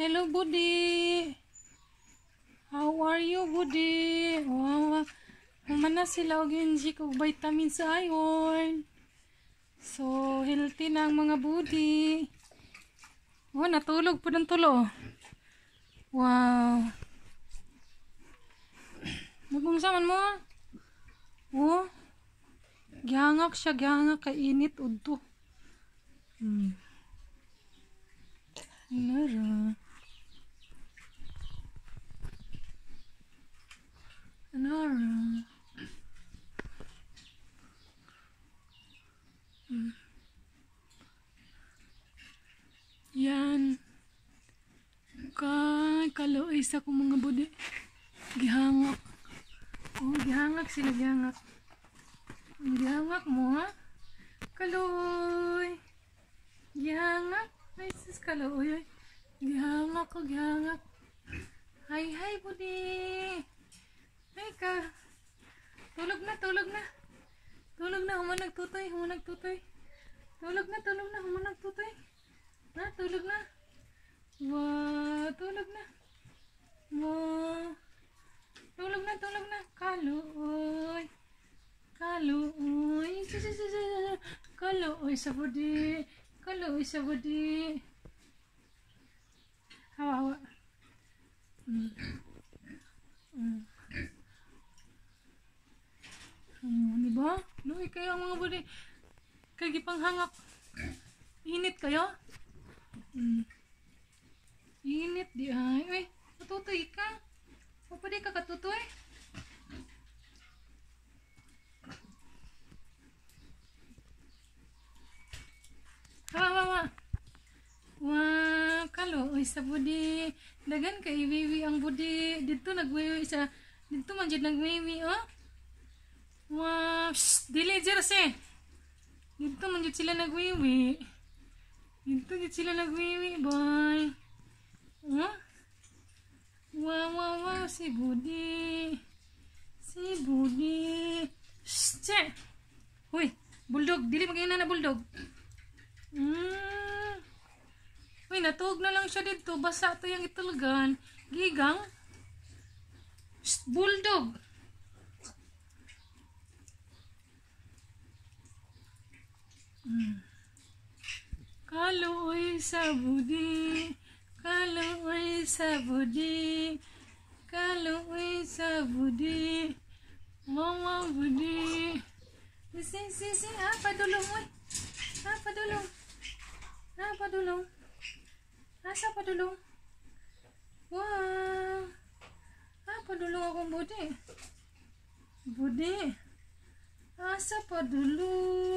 Hello, Budi. How are you, Budi? Wow. Humana sila og ginji kog vitamin sa iron. So, healthy na ang mga Budi. Oh, natulog po ng tulo. Wow. Nagumsaman mo? Oh. Gihangak siya, gihangak kay init udto. Nara. Nara. Yan. Kaloy sa kong mga Budi. Gihangak. Oh, gihangak sila, gihangak. Gihangak mo, ha? Kaloy. Gihangak. Ay, sis, kaloy. Gihangak ko, gihangak. Hi, hi, Budi. Hi ka. Tulog na, tulog na. Tulog na, humanag tutoy, humanag tutoy. Tulog na, humanag tutoy. Ha, tulog na. Wow, tulog na. Wow. Tulog na. Kaloy. Kaloy. Kaloy sa Budi. Kaloy sa Budi. Hawa. Diba? Luwi kayo ang mga Budi. Kaya gipanghangak. Init kayo? Init di ay. Uy, matutoy ka. O pa di ka katutoy? Hawa. Wow, kaloy sa Budi. Dagan kay wiwi ang Budi. Dito nagwiwi sa. Dito man jud nagwiwi, oh. Wow, dili jersey. Dito man jud sila nagwiwi. Dito jud sila nagwiwi, boy. Huh? Wow, si Budi. Si Budi. Che. Hoy, bulldog, dili magina na bulldog. Uy, natug na lang siya dito. Basa to yung itulgan. Gigang. Bulldog. Kaloy sa Budi. Kaloy sa Budi. Kaloy sa Budi. Mama Budi. Si. Padulong mo. Padulong. Asa padulong? Wow. Padulong akong Budi. Budi. Asa padulong?